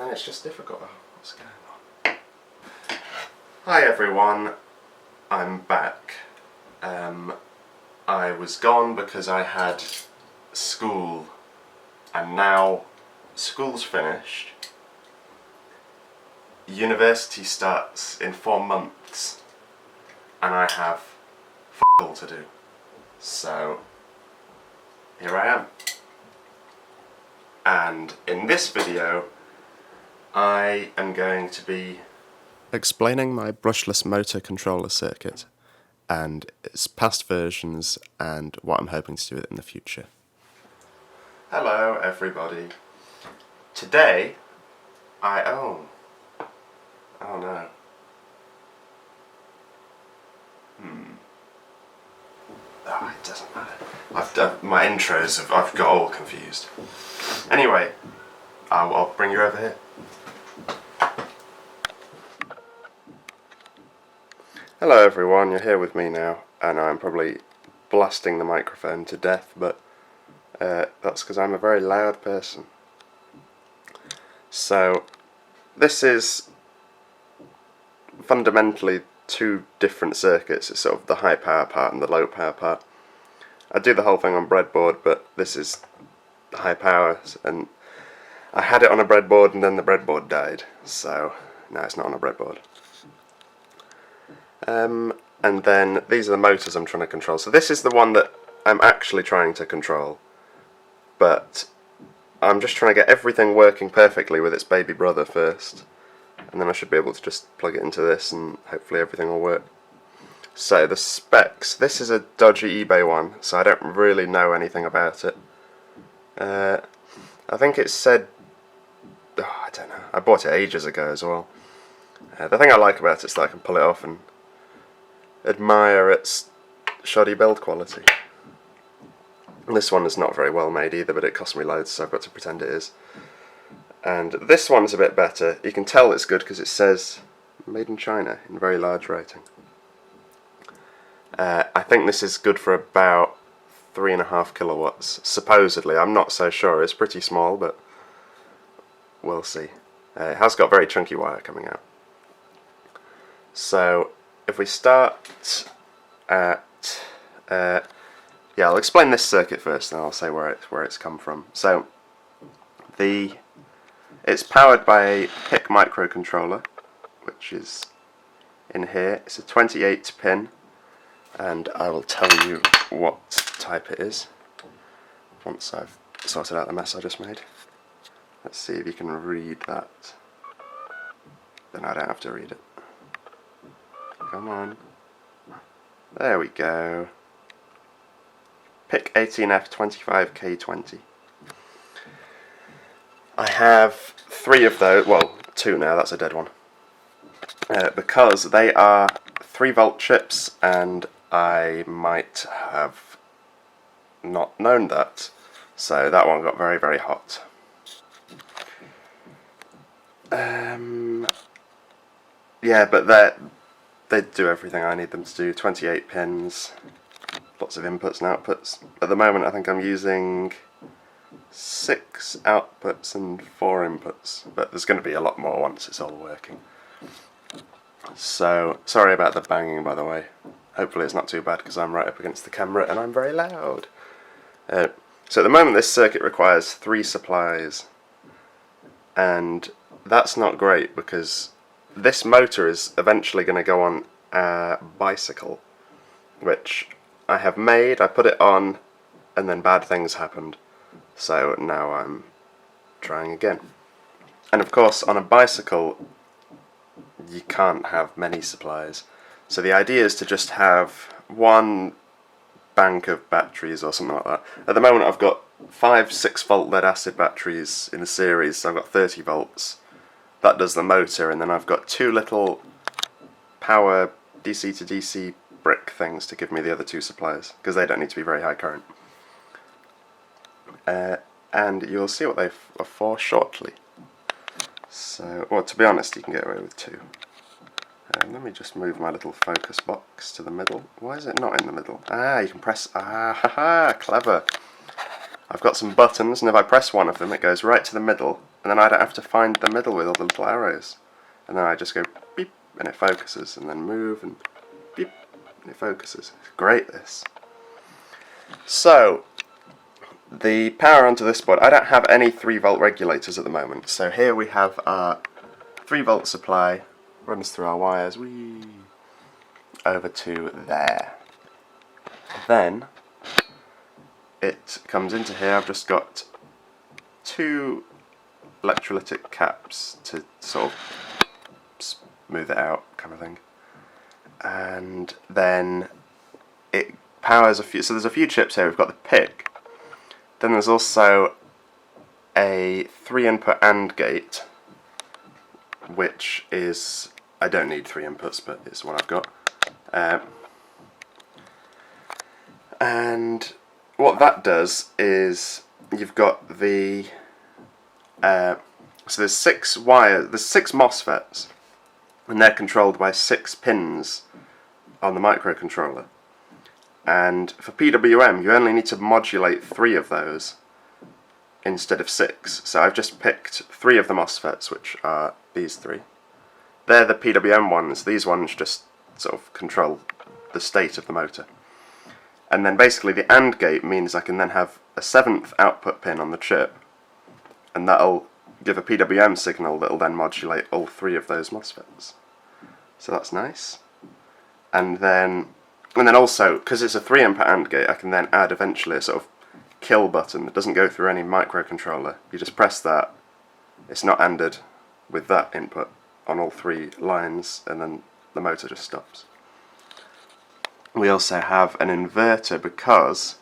then it's just difficult. Oh, what's going on? Hi everyone, I'm back. I was gone because I had school, and now school's finished. University starts in 4 months, and I have f*** all to do. So, here I am. And in this video, I am going to be explaining my brushless motor controller circuit and its past versions and what I'm hoping to do with it in the future. Hello everybody. Today I own... Oh no. Oh, it doesn't matter. My intros, I've got all confused. Anyway, I'll bring you over here. Hello everyone, you're here with me now, and I'm probably blasting the microphone to death, but that's because I'm a very loud person. So, this is fundamentally two different circuits. It's sort of the high power part and the low power part. I do the whole thing on breadboard, but this is high power, and I had it on a breadboard and then the breadboard died, so no, it's not on a breadboard. And then these are the motors I'm trying to control. So this is the one that I'm actually trying to control, but I'm just trying to get everything working perfectly with its baby brother first, and then I should be able to just plug it into this and hopefully everything will work. So the specs, this is a dodgy eBay one, so I don't really know anything about it. I think it said, I don't know, I bought it ages ago as well. The thing I like about it is that I can pull it off and admire its shoddy build quality. This one is not very well made either, but it cost me loads, so I've got to pretend it is. And this one's a bit better. You can tell it's good because it says made in China in very large writing. I think this is good for about 3.5 kilowatts, supposedly. I'm not so sure. It's pretty small, but we'll see. It has got very chunky wire coming out. So if we start at yeah, I'll explain this circuit first, and I'll say where it's come from. So it's powered by a PIC microcontroller, which is in here. It's a 28 pin, and I will tell you what type it is once I've sorted out the mess I just made. Let's see if you can read that. Then I don't have to read it. Come on. There we go. PIC 18F25K20. I have 3 of those, well, 2 now, that's a dead one. Because they are 3-volt chips, and I might have not known that. So that one got very, very hot. Yeah, but they do everything I need them to do. 28 pins, lots of inputs and outputs. At the moment I think I'm using 6 outputs and 4 inputs, but there's going to be a lot more once it's all working. So, sorry about the banging, by the way. Hopefully it's not too bad because I'm right up against the camera and I'm very loud. So at the moment this circuit requires 3 supplies, and that's not great because this motor is eventually going to go on a bicycle, which I have made. I put it on and then bad things happened, so now I'm trying again. And of course on a bicycle you can't have many supplies, so the idea is to just have one bank of batteries or something like that. At the moment I've got 5 6-volt lead acid batteries in a series, so I've got 30 volts. That does the motor, and then I've got 2 little power DC to DC brick things to give me the other 2 supplies, because they don't need to be very high current. And you'll see what they are for shortly. So, well, to be honest, you can get away with 2. Let me just move my little focus box to the middle. Why is it not in the middle? Ah, you can press... Ah, haha, clever. I've got some buttons, and if I press one of them it goes right to the middle, and then I don't have to find the middle with all the little arrows. And then I just go beep, and it focuses, and then move, and beep, and it focuses. It's great, this. So, the power onto this board, I don't have any 3-volt regulators at the moment, so here we have our 3-volt supply, runs through our wires, over to there. Then, it comes into here. I've just got 2 electrolytic caps to sort of smooth it out, kind of thing. And then it powers a few, so there's a few chips here. We've got the PIC, then there's also a 3-input AND gate, which is, I don't need 3 inputs, but it's what I've got. And what that does is you've got the so there's 6 wires, there's 6 MOSFETs, and they're controlled by 6 pins on the microcontroller. And for PWM you only need to modulate 3 of those instead of 6. So I've just picked 3 of the MOSFETs, which are these 3. They're the PWM ones. These ones just sort of control the state of the motor. And then basically the AND gate means I can then have a 7th output pin on the chip, and that'll give a PWM signal that'll then modulate all 3 of those MOSFETs. So that's nice. And then also, because it's a 3-input AND gate, I can then add eventually a sort of kill button that doesn't go through any microcontroller. You just press that, it's not ANDed with that input on all 3 lines, and then the motor just stops. We also have an inverter because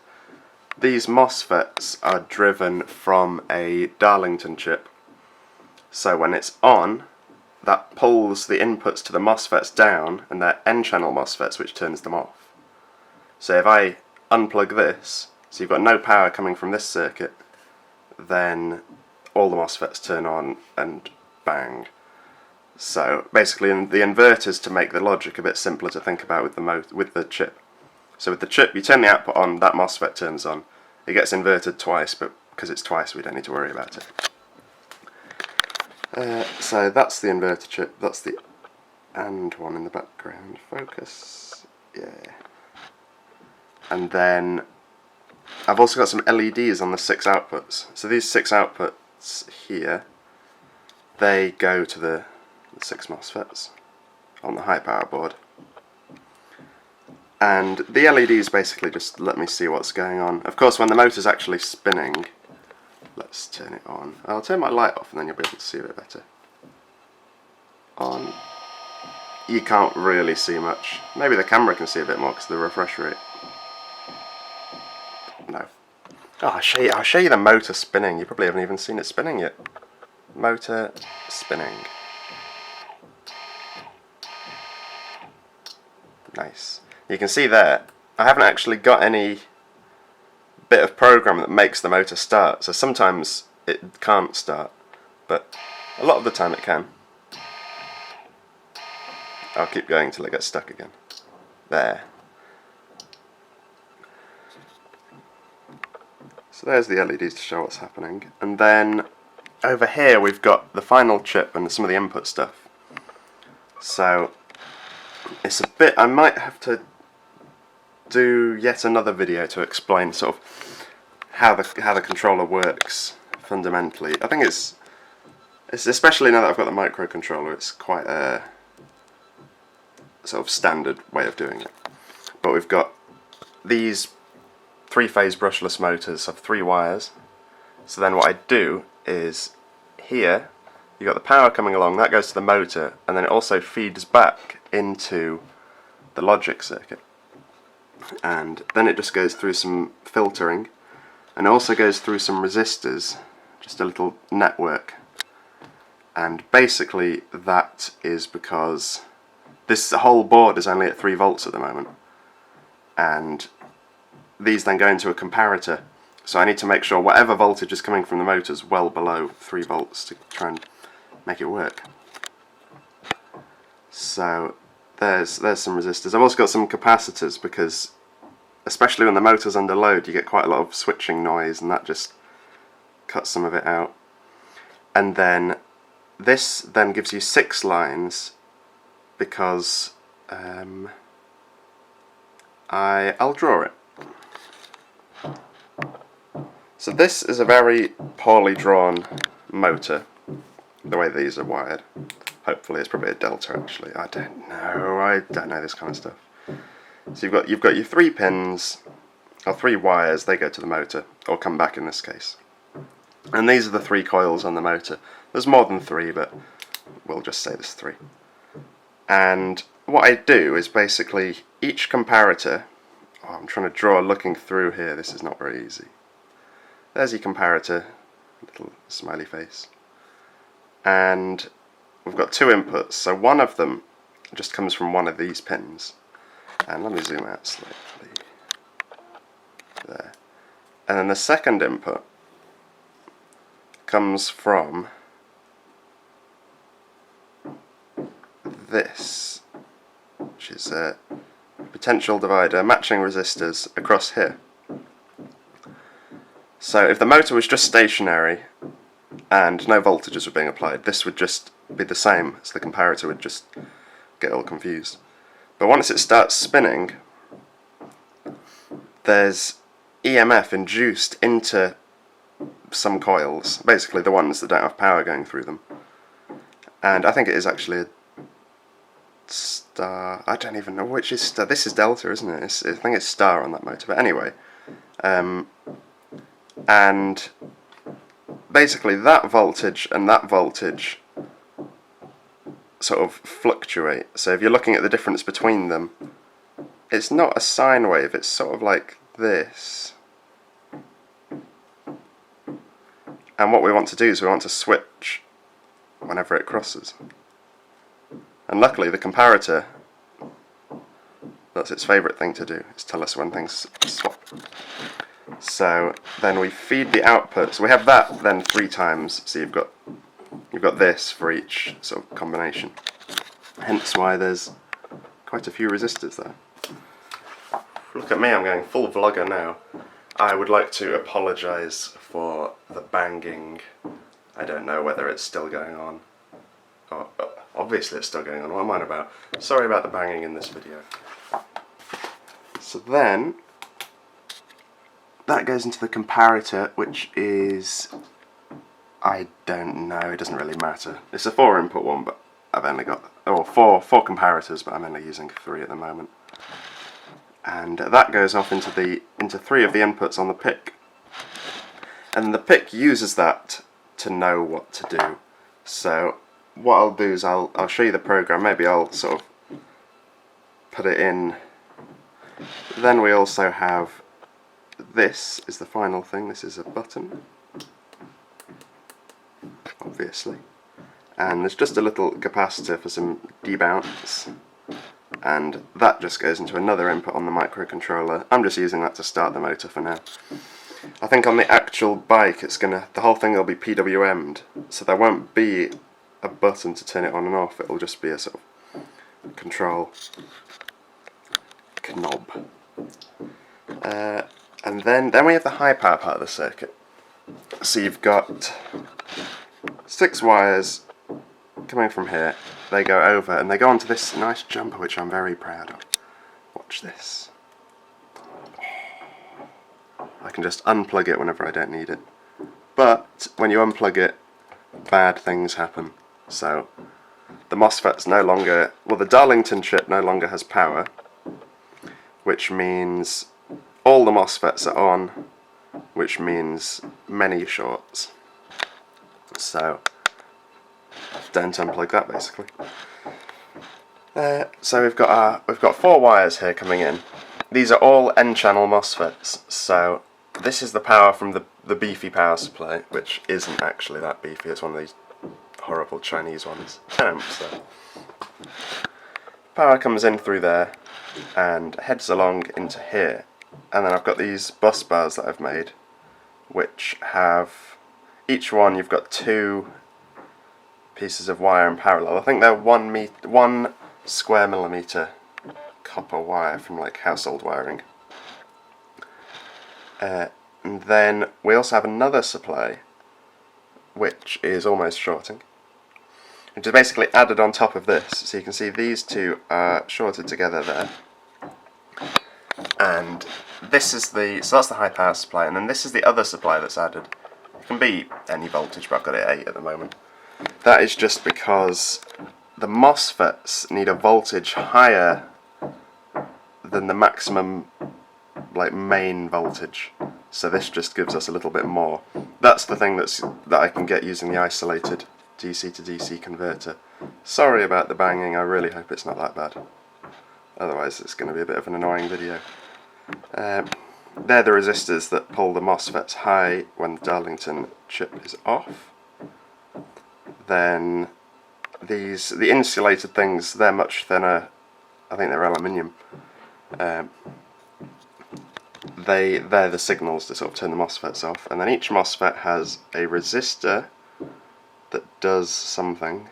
these MOSFETs are driven from a Darlington chip. So when it's on, that pulls the inputs to the MOSFETs down, and they're N-channel MOSFETs, which turns them off. So if I unplug this, so you've got no power coming from this circuit, then all the MOSFETs turn on and bang. So basically the inverters to make the logic a bit simpler to think about with the chip. So with the chip, you turn the output on, that MOSFET turns on. It gets inverted twice, but because it's twice we don't need to worry about it. So that's the inverter chip, that's the AND one in the background. Focus, yeah. And then I've also got some LEDs on the 6 outputs. So these 6 outputs here, they go to the 6 MOSFETs on the high power board. And the LEDs basically just let me see what's going on. Of course, when the motor's actually spinning, let's turn it on. I'll turn my light off and then you'll be able to see a bit better. On. You can't really see much. Maybe the camera can see a bit more because of the refresh rate. No. Oh, I'll show you the motor spinning. You probably haven't even seen it spinning yet. Motor spinning. Nice. You can see there, I haven't actually got any bit of program that makes the motor start, so sometimes it can't start, but a lot of the time it can. I'll keep going until it gets stuck again. There. So there's the LEDs to show what's happening, and then over here we've got the final chip and some of the input stuff. So it's a bit, I might have to do yet another video to explain sort of how the controller works fundamentally. I think it's especially now that I've got the microcontroller, it's quite a sort of standard way of doing it. But we've got these 3-phase brushless motors of 3 wires. So then what I do is here you've got the power coming along, that goes to the motor, and then it also feeds back into the logic circuit. And then it just goes through some filtering, and it also goes through some resistors, just a little network. And basically that is because this whole board is only at 3 volts at the moment, and these then go into a comparator, so I need to make sure whatever voltage is coming from the motor is well below 3 volts to try and make it work. So there's some resistors. I've also got some capacitors because especially when the motor's under load, you get quite a lot of switching noise, and that just cuts some of it out. And then this then gives you 6 lines, because I'll draw it. So this is a very poorly drawn motor, the way these are wired. Hopefully it's probably a delta actually. I don't know this kind of stuff. So you've got your 3 pins, or 3 wires, they go to the motor, or come back in this case. And these are the 3 coils on the motor. There's more than 3, but we'll just say there's 3. And what I do is basically each comparator, I'm trying to draw looking through here, this is not very easy. There's your comparator, little smiley face. And we've got 2 inputs, so one of them just comes from one of these pins. And let me zoom out slightly. There. And then the second input comes from this, which is a potential divider matching resistors across here. So if the motor was just stationary and no voltages were being applied, this would just be the same, so the comparator would just get all confused. But once it starts spinning, there's EMF induced into some coils, basically the ones that don't have power going through them. And I think it is actually a star. I don't even know which is star. This is delta, isn't it? I think it's star on that motor. But anyway, and basically that voltage and that voltage sort of fluctuate. So if you're looking at the difference between them, it's not a sine wave, it's sort of like this. And what we want to do is we want to switch whenever it crosses. And luckily the comparator, that's its favourite thing to do, is tell us when things swap. So then we feed the output, so we have that then 3 times, so you've got this for each sort of combination. Hence why there's quite a few resistors there. Look at me, I'm going full vlogger now. I would like to apologise for the banging. I don't know whether it's still going on. Oh, obviously it's still going on, what am I on about? Sorry about the banging in this video. So then, that goes into the comparator, which is, I don't know, it doesn't really matter. It's a 4 input one, but I've only got, four comparators, but I'm only using 3 at the moment. And that goes off into 3 of the inputs on the PIC. And the PIC uses that to know what to do. So what I'll do is I'll show you the program, maybe I'll sort of put it in. Then we also have, this is the final thing, this is a button, obviously. And there's just a little capacitor for some debounce. And that just goes into another input on the microcontroller. I'm just using that to start the motor for now. I think on the actual bike the whole thing will be PWM'd, so there won't be a button to turn it on and off, it'll just be a sort of control knob. And then we have the high power part of the circuit. So you've got 6 wires coming from here, they go over and they go onto this nice jumper which I'm very proud of. Watch this. I can just unplug it whenever I don't need it. But when you unplug it, bad things happen. So the MOSFET's no longer, well, the Darlington chip no longer has power, which means all the MOSFETs are on, which means many shorts. So don't unplug that basically. So we've got 4 wires here coming in. These are all N-channel MOSFETs. So this is the power from the beefy power supply, which isn't actually that beefy. It's one of these horrible Chinese ones. So power comes in through there and heads along into here. And then I've got these bus bars that I've made, which have, each one you've got 2 pieces of wire in parallel. I think they're 1 square millimeter copper wire from like household wiring. And then we also have another supply, which is almost shorting, which is basically added on top of this. So you can see these two are shorted together there. And this is so that's the high power supply, and then this is the other supply that's added. It can be any voltage, but I've got it at 8 at the moment. That is just because the MOSFETs need a voltage higher than the maximum main voltage. So this just gives us a little bit more. That's the thing that I can get using the isolated DC to DC converter. Sorry about the banging, I really hope it's not that bad. Otherwise it's going to be a bit of an annoying video. They're the resistors that pull the MOSFETs high when the Darlington chip is off. Then the insulated things, they're much thinner. I think they're aluminium. They're the signals to sort of turn the MOSFETs off, and then each MOSFET has a resistor that does something.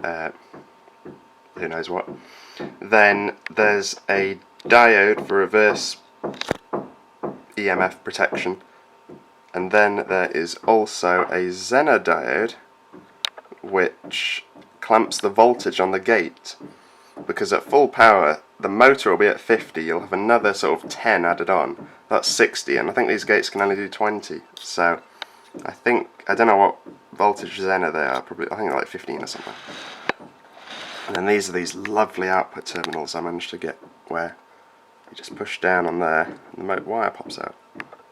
Who knows what. Then there's a diode for reverse EMF protection, and then there is also a Zener diode which clamps the voltage on the gate, because at full power the motor will be at 50, you'll have another sort of 10 added on, that's 60, and I think these gates can only do 20, so I don't know what voltage Zener they are, probably I think they're like 15 or something. And then these are these lovely output terminals I managed to get, where you just push down on there and the wire pops out.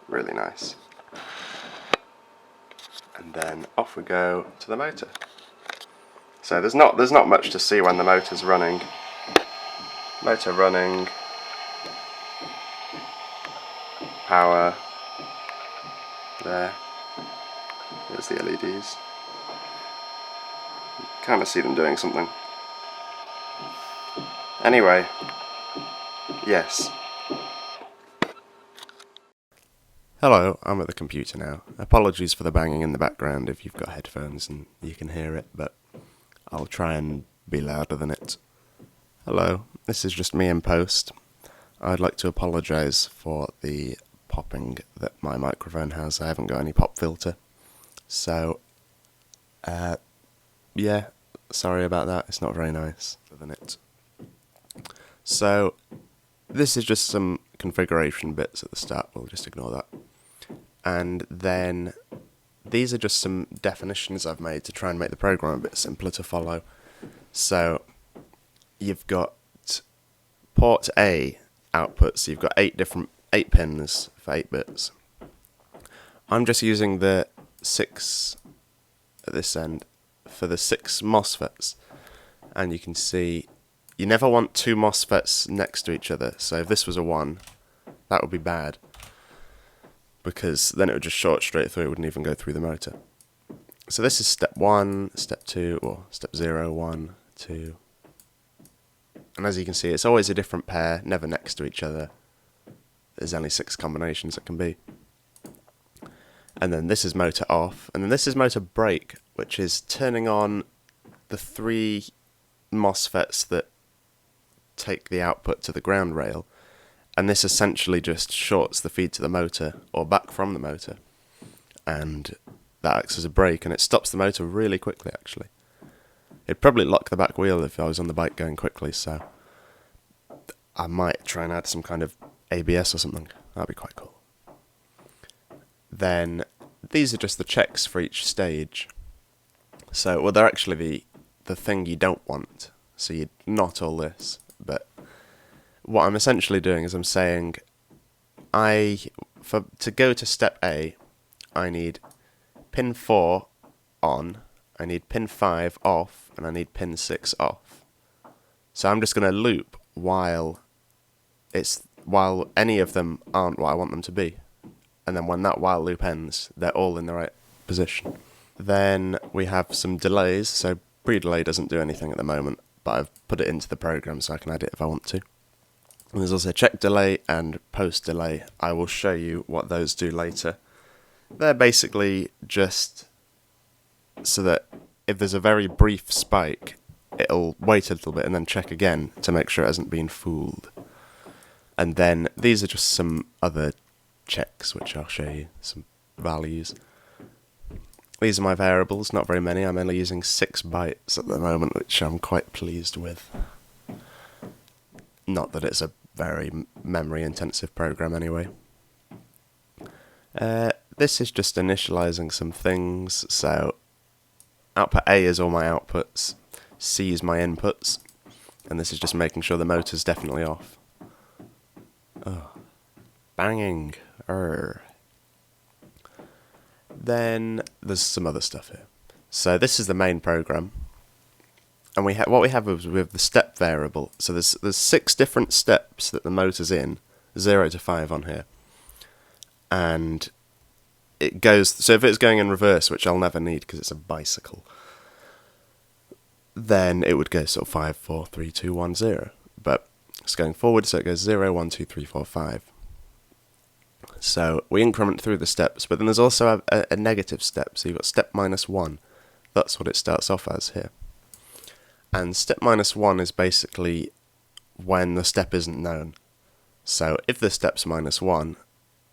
Really nice. And then off we go to the motor. So there's not much to see when the motor's running. Motor running. Power. There. There's the LEDs. You kind of see them doing something. Anyway, yes. Hello, I'm at the computer now. Apologies for the banging in the background if you've got headphones and you can hear it, but I'll try and be louder than it. Hello, this is just me in post. I'd like to apologise for the popping that my microphone has. I haven't got any pop filter. So, yeah, sorry about that. It's not very nice. Than it. So, this is just some configuration bits at the start, we'll just ignore that. And then, these are just some definitions I've made to try and make the program a bit simpler to follow. So, you've got port A outputs, so you've got 8 pins for 8 bits. I'm just using the 6 at this end for the 6 MOSFETs, and you can see you never want 2 MOSFETs next to each other, so if this was a 1, that would be bad, because then it would just short straight through, it wouldn't even go through the motor. So this is step 1, step 2, or step 0, 1, 2, and as you can see it's always a different pair, never next to each other. There's only 6 combinations it can be. And then this is motor off, and then this is motor break, which is turning on the 3 MOSFETs that take the output to the ground rail, and this essentially just shorts the feed to the motor, or back from the motor, and that acts as a brake, and it stops the motor really quickly actually. It'd probably lock the back wheel if I was on the bike going quickly, so I might try and add some kind of ABS or something, that'd be quite cool. Then these are just the checks for each stage. So, well, they're actually the thing you don't want, so you'd not all this, but what I'm essentially doing is I'm saying to go to step A, I need pin 4 on, I need pin 5 off, and I need pin 6 off. So I'm just going to loop while any of them aren't what I want them to be. And then when that while loop ends, they're all in the right position. Then we have some delays, so pre-delay doesn't do anything at the moment, but I've put it into the program so I can add it if I want to. And there's also check delay and post delay. I will show you what those do later. They're basically just so that if there's a very brief spike, it'll wait a little bit and then check again to make sure it hasn't been fooled. And then these are just some other checks, which I'll show you, some values. These are my variables, not very many. I'm only using 6 bytes at the moment, which I'm quite pleased with. Not that it's a very memory-intensive program anyway. This is just initializing some things, so output A is all my outputs, C is my inputs, and this is just making sure the motor's definitely off. Oh, banging. Then there's some other stuff here. So this is the main program, and what we have is we have the step variable. So there's 6 different steps that the motor's in, 0 to 5 on here, and it goes. So if it's going in reverse, which I'll never need because it's a bicycle, then it would go sort of 5, 4, 3, 2, 1, 0. But it's going forward, so it goes 0, 1, 2, 3, 4, 5. So we increment through the steps, but then there's also a negative step. So you've got step -1. That's what it starts off as here. And step -1 is basically when the step isn't known. So if the step's -1,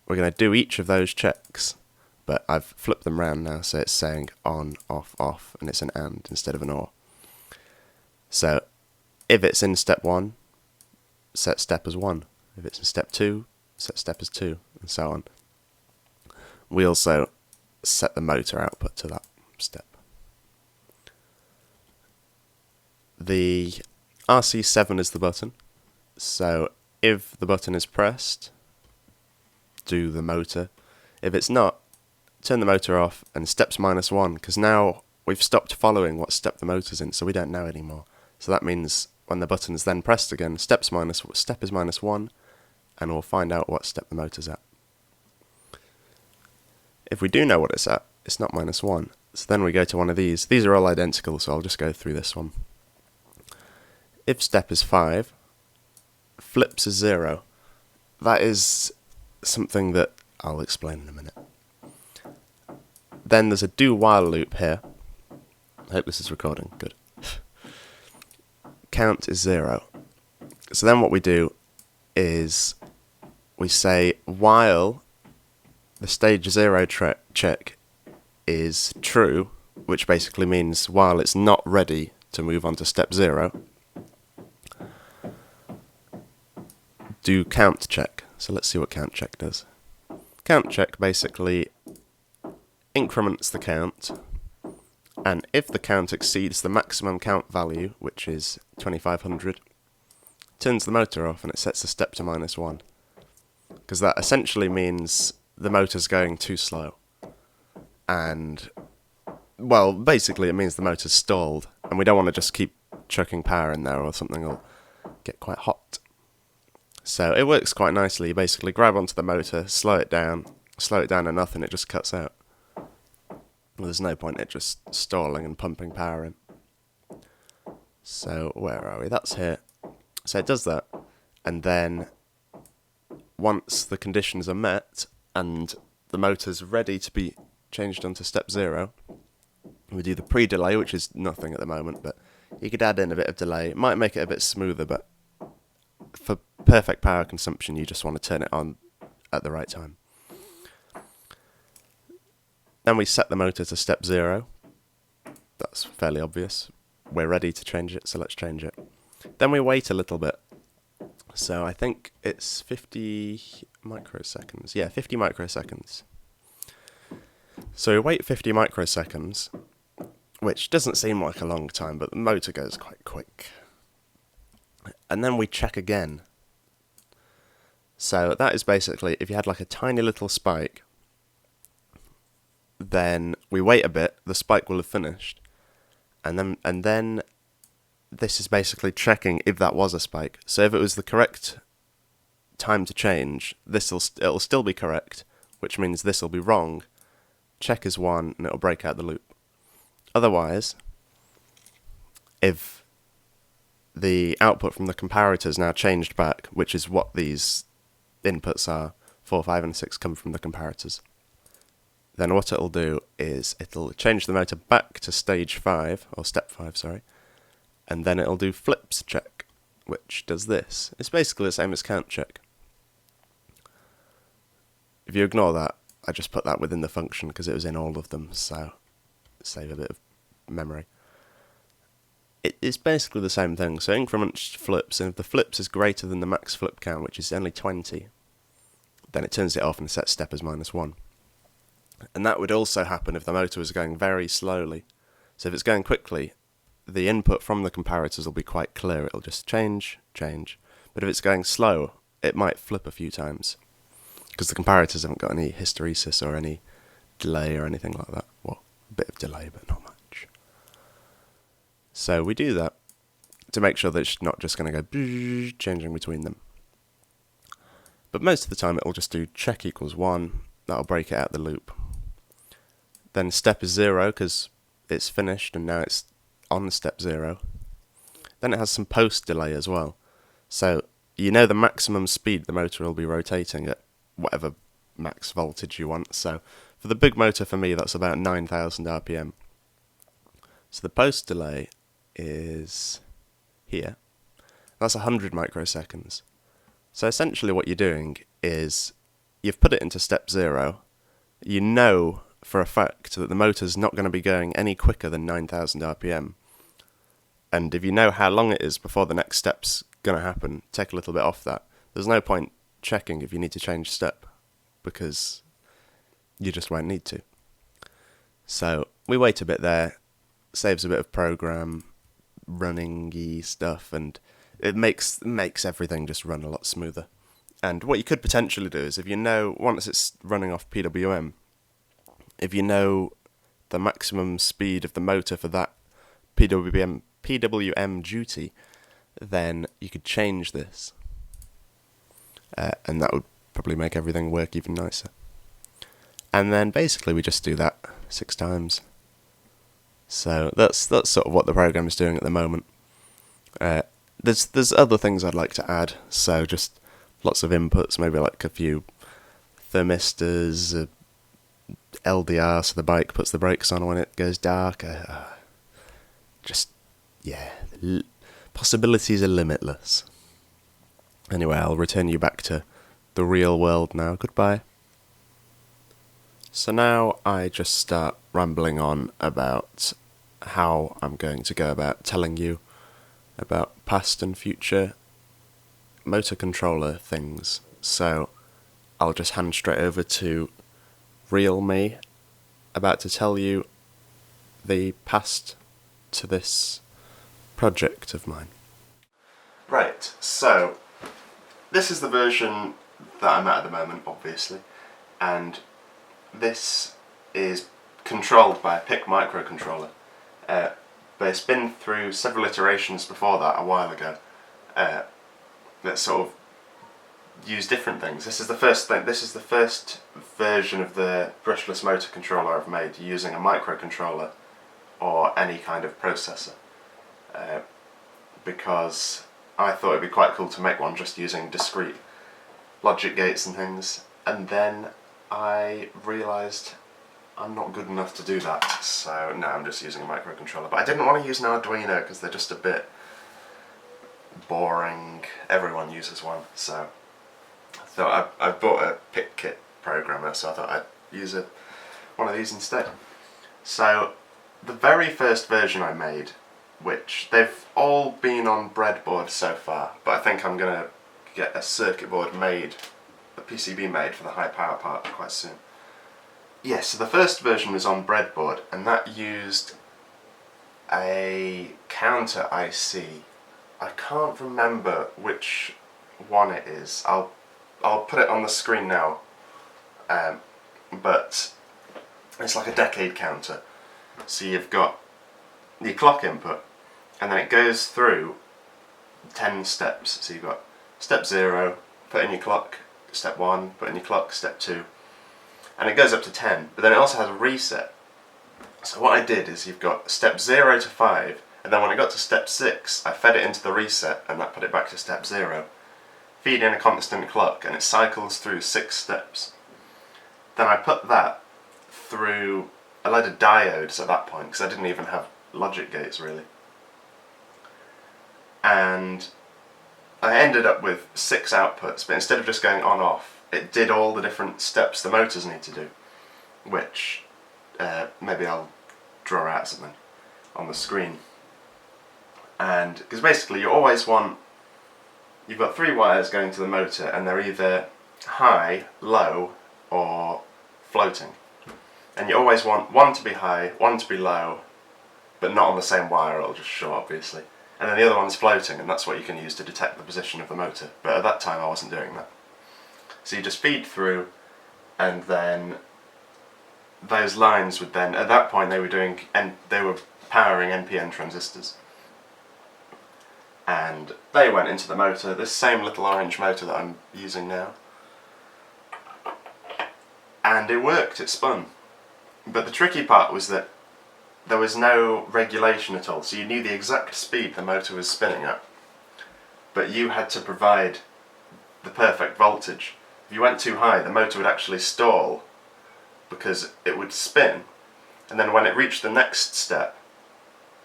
we're going to do each of those checks, but I've flipped them around now, so it's saying on, off, and it's an and instead of an or. So if it's in step 1, set step as 1. If it's in step 2, set step as 2, and so on. We also set the motor output to that step. The RC7 is the button, so if the button is pressed, do the motor. If it's not, turn the motor off and steps -1, because now we've stopped following what step the motor's in, so we don't know anymore. So that means when the button is then pressed again, step is -1, and we'll find out what step the motor's at. If we do know what it's at, it's not -1, so then we go to one of these. These are all identical, so I'll just go through this one. If step is 5, flips is 0. That is something that I'll explain in a minute. Then there's a do while loop here. I hope this is recording. Good. Count is 0. So then what we do is we say while the stage 0 check is true, which basically means while it's not ready to move on to step 0, do count check. So let's see what count check does. Count check basically increments the count, and if the count exceeds the maximum count value, which is 2500, turns the motor off and it sets the step to -1. Because that essentially means the motor's going too slow. And, well, basically it means the motor's stalled, and we don't want to just keep chucking power in there or something will get quite hot. So it works quite nicely. You basically grab onto the motor, slow it down enough and it just cuts out. Well, there's no point in it just stalling and pumping power in. So where are we? That's here. So it does that, and then once the conditions are met and the motor's ready to be changed onto step 0, we do the pre-delay, which is nothing at the moment, but you could add in a bit of delay. It might make it a bit smoother, but for perfect power consumption, you just want to turn it on at the right time. Then we set the motor to step 0. That's fairly obvious. We're ready to change it, so let's change it. Then we wait a little bit. So I think it's 50 microseconds. Yeah, 50 microseconds. So we wait 50 microseconds, which doesn't seem like a long time, but the motor goes quite quick. And then we check again. So that is basically, if you had like a tiny little spike, then we wait a bit, the spike will have finished, and then this is basically checking if that was a spike. So if it was the correct time to change, it'll still be correct, which means this will be wrong. Check is 1, and it'll break out the loop. Otherwise, if the output from the comparators now changed back, which is what these inputs are, 4, 5, and 6 come from the comparators, then what it'll do is it'll change the motor back to stage 5, or step 5, sorry, and then it'll do flips check, which does this. It's basically the same as count check. If you ignore that, I just put that within the function because it was in all of them, so save a bit of memory. It's basically the same thing, so increment flips, and if the flips is greater than the max flip count, which is only 20, then it turns it off and sets step as -1. And that would also happen if the motor was going very slowly. So if it's going quickly, the input from the comparators will be quite clear, it'll just change. But if it's going slow, it might flip a few times, because the comparators haven't got any hysteresis or any delay or anything like that. Well, a bit of delay, but not much. So we do that to make sure that it's not just going to go changing between them. But most of the time it will just do check equals 1, that'll break it out the loop. Then step is 0 because it's finished and now it's on step 0. Then it has some post delay as well. So you know the maximum speed the motor will be rotating at whatever max voltage you want. So for the big motor, for me, that's about 9,000 RPM. So the post delay is here. That's 100 microseconds. So essentially what you're doing is you've put it into step 0. You know for a fact that the motor's not going to be going any quicker than 9,000 RPM. And if you know how long it is before the next step's going to happen, take a little bit off that. There's no point checking if you need to change step, because you just won't need to. So we wait a bit there, saves a bit of program, running-y stuff, and it makes everything just run a lot smoother. And what you could potentially do is, if you know, once it's running off PWM, if you know the maximum speed of the motor for that PWM duty, then you could change this. And that would probably make everything work even nicer. And then basically we just do that 6 times. So that's sort of what the program is doing at the moment. There's other things I'd like to add, so just lots of inputs, maybe like a few thermistors, LDR, so the bike puts the brakes on when it goes dark. Possibilities are limitless. Anyway, I'll return you back to the real world now. Goodbye. So now I just start rambling on about how I'm going to go about telling you about past and future motor controller things. So I'll just hand straight over to real me, about to tell you the past to this project of mine. Right, so this is the version that I'm at the moment, obviously, and this is controlled by a PIC microcontroller, but it's been through several iterations before that a while ago that sort of use different things. This is the first version of the brushless motor controller I've made using a microcontroller or any kind of processor, because I thought it'd be quite cool to make one just using discrete logic gates and things, and then I realised I'm not good enough to do that, so now I'm just using a microcontroller. But I didn't want to use an Arduino because they're just a bit boring. Everyone uses one, so I thought I bought a PIC kit programmer, so I thought I'd use one of these instead. So the very first version I made, which they've all been on breadboard so far, but I think I'm going to get a circuit board made, a PCB made for the high power part quite soon. Yes, so the first version was on breadboard, and that used a counter IC. I can't remember which one it is. I'll put it on the screen now, but it's like a decade counter. So you've got your clock input, and then it goes through 10 steps. So you've got step 0, put in your clock, step 1, put in your clock, step 2, and it goes up to 10, but then it also has a reset. So what I did is you've got step 0 to 5, and then when I got to step 6, I fed it into the reset, and that put it back to step 0. Feed in a constant clock, and it cycles through 6 steps. Then I put that through a load of diodes at that point, because I didn't even have logic gates really. And I ended up with 6 outputs, but instead of just going on off, it did all the different steps the motors need to do, which maybe I'll draw out something on the screen. And because basically you always want, you've got 3 wires going to the motor and they're either high, low or floating, and you always want one to be high, one to be low, but not on the same wire, it'll just show obviously, and then the other one's floating, and that's what you can use to detect the position of the motor. But at that time I wasn't doing that, so you just feed through, and then those lines would then, at that point they were powering NPN transistors, and they went into the motor, this same little orange motor that I'm using now, and it worked, it spun. But the tricky part was that there was no regulation at all, so you knew the exact speed the motor was spinning at, but you had to provide the perfect voltage. If you went too high, the motor would actually stall because it would spin, and then when it reached the next step,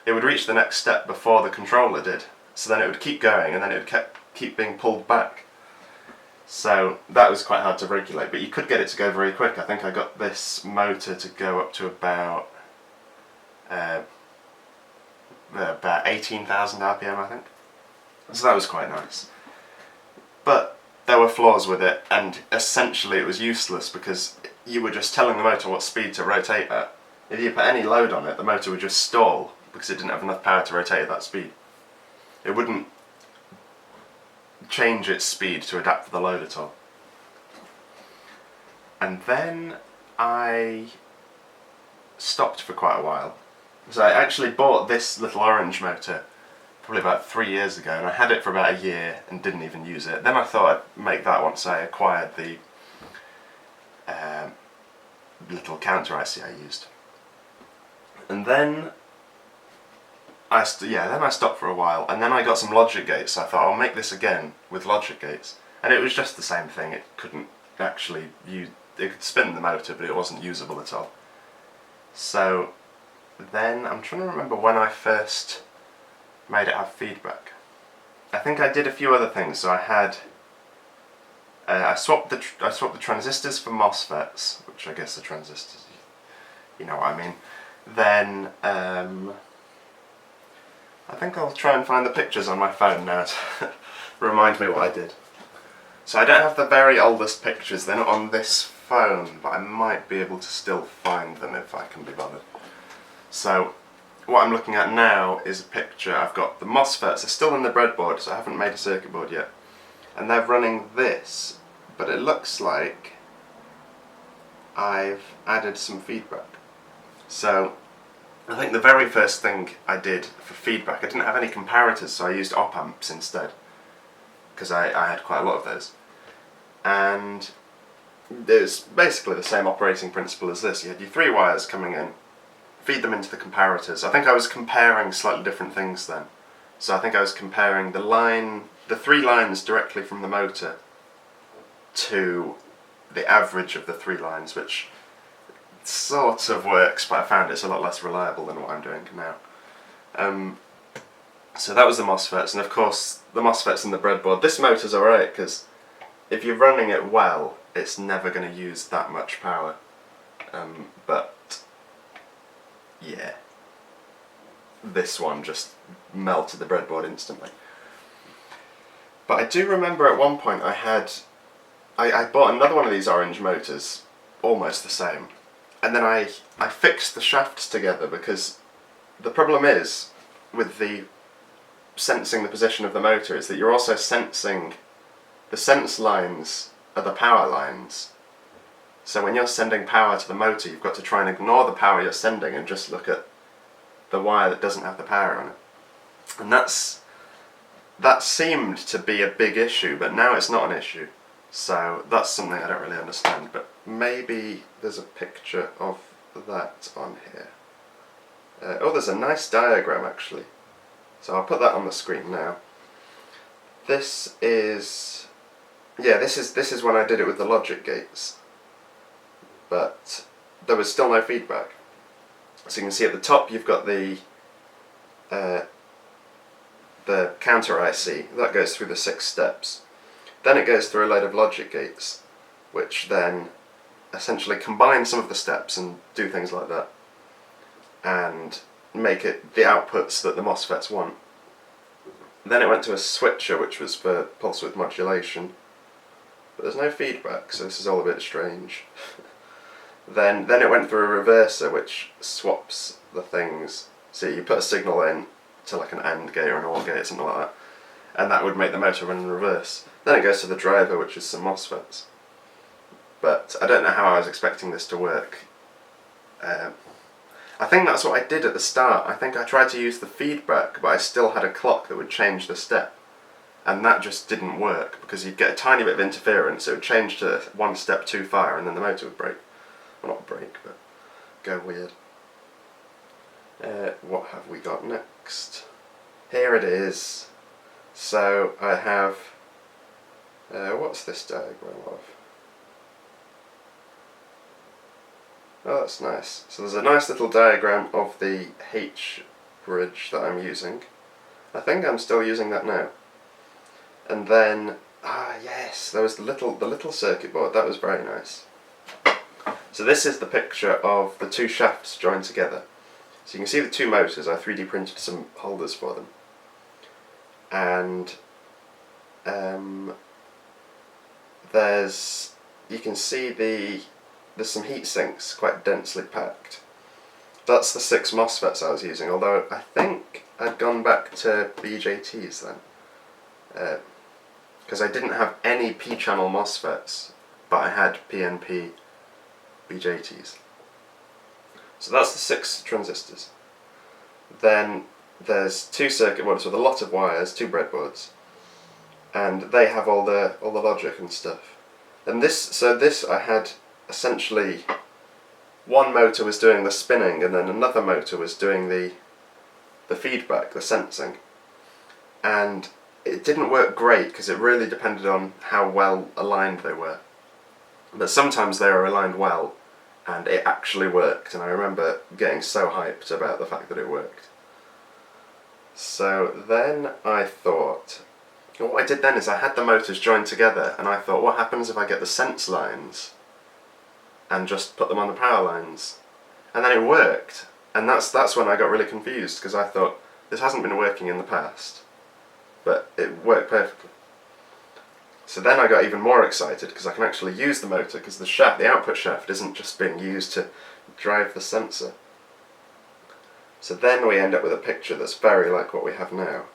it would reach the next step before the controller did, so then it would keep going, and then it would keep being pulled back. So that was quite hard to regulate, but you could get it to go very quick. I think I got this motor to go up to about 18,000 RPM, I think. So that was quite nice. But there were flaws with it, and essentially it was useless because you were just telling the motor what speed to rotate at. If you put any load on it, the motor would just stall because it didn't have enough power to rotate at that speed. It wouldn't change its speed to adapt to the load at all. And then I stopped for quite a while. So I actually bought this little orange motor probably about 3 years ago, and I had it for about a year and didn't even use it. Then I thought I'd make that once I acquired the little counter IC I used. And then I stopped for a while, and then I got some logic gates, so I thought I'll make this again with logic gates. And it was just the same thing, it couldn't actually use, it could spin the motor, but it wasn't usable at all. So then, I'm trying to remember when I first made it have feedback. I think I did a few other things, so I had, I swapped the transistors for MOSFETs, which I guess are transistors, you know what I mean. Then, I think I'll try and find the pictures on my phone now to remind me what I did. So I don't have the very oldest pictures, they're not on this phone, but I might be able to still find them if I can be bothered. So what I'm looking at now is a picture. I've got the MOSFETs, they're still in the breadboard, so I haven't made a circuit board yet. And they're running this, but it looks like I've added some feedback. So I think the very first thing I did for feedback, I didn't have any comparators, so I used op amps instead, because I had quite a lot of those. And it was basically the same operating principle as this. You had your 3 wires coming in, feed them into the comparators. I think I was comparing slightly different things then. So I think I was comparing the 3 lines directly from the motor to the average of the 3 lines, which sort of works, but I found it's a lot less reliable than what I'm doing now. So that was the MOSFETs, and of course the MOSFETs and the breadboard. This motor's alright, because if you're running it well, it's never going to use that much power. But yeah, this one just melted the breadboard instantly. But I do remember at one point I bought another one of these orange motors, almost the same, and then I fixed the shafts together, because the problem is with the sensing the position of the motor is that you're also sensing the sense lines are the power lines. So when you're sending power to the motor, you've got to try and ignore the power you're sending and just look at the wire that doesn't have the power on it. And that seemed to be a big issue, but now it's not an issue. So that's something I don't really understand, but maybe there's a picture of that on here. Oh, there's a nice diagram actually. So I'll put that on the screen now. This is when I did it with the logic gates, but there was still no feedback. So you can see at the top you've got the counter IC that goes through the 6 steps. Then it goes through a load of logic gates, which then essentially combine some of the steps and do things like that, and make it the outputs that the MOSFETs want. Then it went to a switcher, which was for pulse width modulation, but there's no feedback, so this is all a bit strange. Then it went through a reverser, which swaps the things. So you put a signal in to like an AND gate or an OR gate, something like that, and that would make the motor run in reverse. Then it goes to the driver, which is some MOSFETs. But I don't know how I was expecting this to work. I think that's what I did at the start. I think I tried to use the feedback, but I still had a clock that would change the step. And that just didn't work, because you'd get a tiny bit of interference, it would change to one step too far, and then the motor would break. Well, not break, but go weird. What have we got next? Here it is. So I have... what's this diagram of? Oh, that's nice. So there's a nice little diagram of the H bridge that I'm using. I think I'm still using that now. And then, yes, there was the little circuit board. That was very nice. So this is the picture of the two shafts joined together. So you can see the two motors. I 3D printed some holders for them. And you can see there's some heat sinks quite densely packed. That's the 6 MOSFETs I was using, although I think I'd gone back to BJTs then. Because I didn't have any P-channel MOSFETs, but I had PNP BJTs. So that's the 6 transistors. Then there's 2 circuit boards with a lot of wires, 2 breadboards, and they have all the logic and stuff. And this I had essentially one motor was doing the spinning, and then another motor was doing the feedback, the sensing. And it didn't work great because it really depended on how well aligned they were. But sometimes they were aligned well, and it actually worked, and I remember getting so hyped about the fact that it worked. So then I thought, what I did then is I had the motors joined together, and I thought, what happens if I get the sense lines and just put them on the power lines? And then it worked, and that's when I got really confused, because I thought, this hasn't been working in the past, but it worked perfectly. So then I got even more excited because I can actually use the motor, because the output shaft isn't just being used to drive the sensor. So then we end up with a picture that's very like what we have now.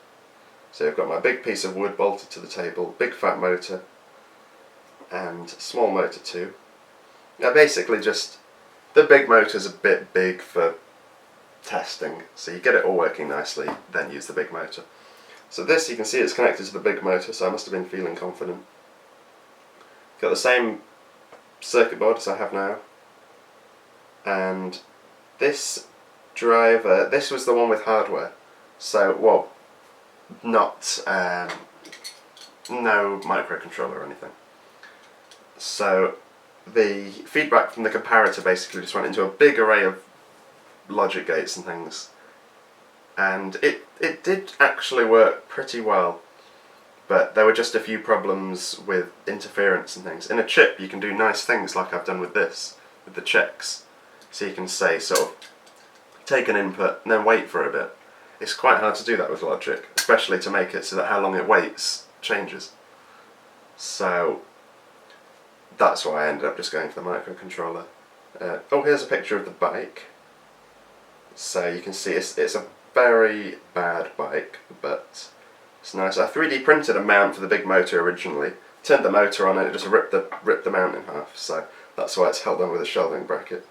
So I've got my big piece of wood bolted to the table, big fat motor, and small motor too. Now basically just, the big motor's a bit big for testing, so you get it all working nicely, then use the big motor. So this, you can see it's connected to the big motor, so I must have been feeling confident. Got the same circuit board as I have now, and this driver, this was the one with hardware, so, well, not, no microcontroller or anything. So the feedback from the comparator basically just went into a big array of logic gates and things, and it did actually work pretty well, but there were just a few problems with interference and things. In a chip you can do nice things like I've done with this, with the checks. So you can say, sort of, take an input and then wait for a bit. It's quite hard to do that with logic, especially to make it so that how long it waits changes. So that's why I ended up just going for the microcontroller. Oh, here's a picture of the bike. So you can see it's a very bad bike, but it's nice. I 3D printed a mount for the big motor originally, turned the motor on and it just ripped the mount in half, so that's why it's held on with a shelving bracket.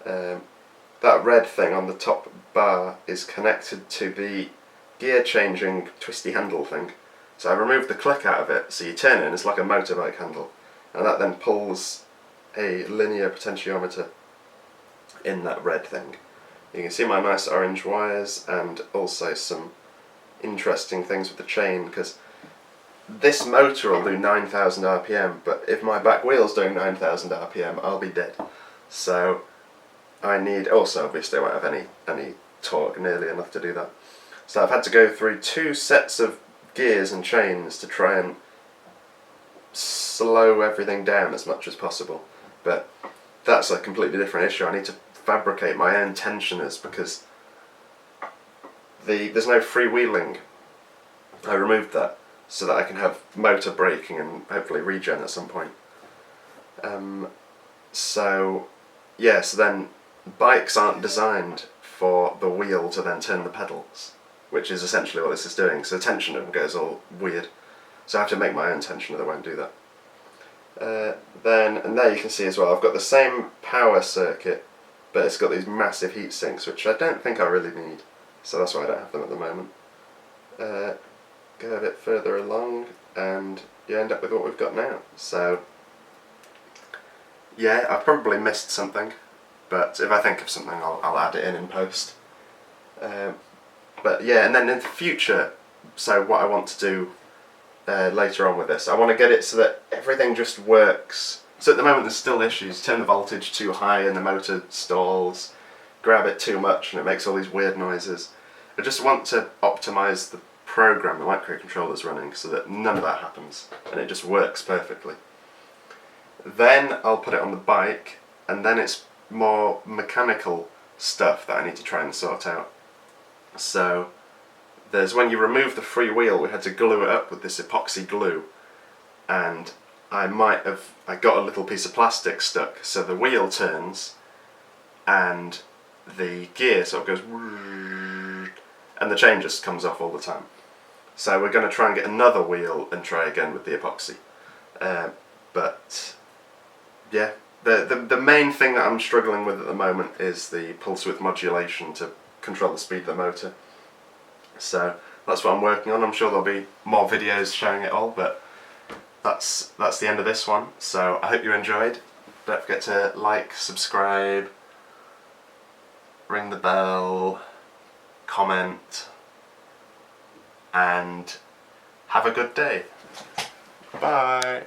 That red thing on the top bar is connected to the gear changing twisty handle thing. So I removed the click out of it, so you turn it and it's like a motorbike handle, and that then pulls a linear potentiometer in that red thing. You can see my nice orange wires, and also some interesting things with the chain, because this motor will do 9,000 RPM, but if my back wheel's doing 9,000 RPM, I'll be dead. So I need, also obviously I won't have any torque nearly enough to do that. So I've had to go through 2 sets of gears and chains to try and slow everything down as much as possible. But that's a completely different issue. I need to fabricate my own tensioners because there's no freewheeling. I removed that so that I can have motor braking and hopefully regen at some point. So then bikes aren't designed for the wheel to then turn the pedals, which is essentially what this is doing. So the tensioner goes all weird. So I have to make my own tensioner that won't do that. And there you can see as well, I've got the same power circuit, but it's got these massive heat sinks, which I don't think I really need. So that's why I don't have them at the moment. Go a bit further along, and you end up with what we've got now. So yeah, I've probably missed something, but if I think of something, I'll add it in post. But yeah, and then in the future, so what I want to do later on with this, I want to get it so that everything just works. So at the moment there's still issues. Turn the voltage too high and the motor stalls, grab it too much and it makes all these weird noises. I just want to optimize the program the microcontroller's running so that none of that happens and it just works perfectly. Then I'll put it on the bike, and then it's more mechanical stuff that I need to try and sort out. So there's when you remove the free wheel, we had to glue it up with this epoxy glue, and I got a little piece of plastic stuck, so the wheel turns and the gear sort of goes and the chain just comes off all the time. So we're going to try and get another wheel and try again with the epoxy. But yeah, the main thing that I'm struggling with at the moment is the pulse width modulation to control the speed of the motor. So that's what I'm working on. I'm sure there'll be more videos showing it all, but that's the end of this one. So I hope you enjoyed. Don't forget to like, subscribe, ring the bell, comment, and have a good day. Bye.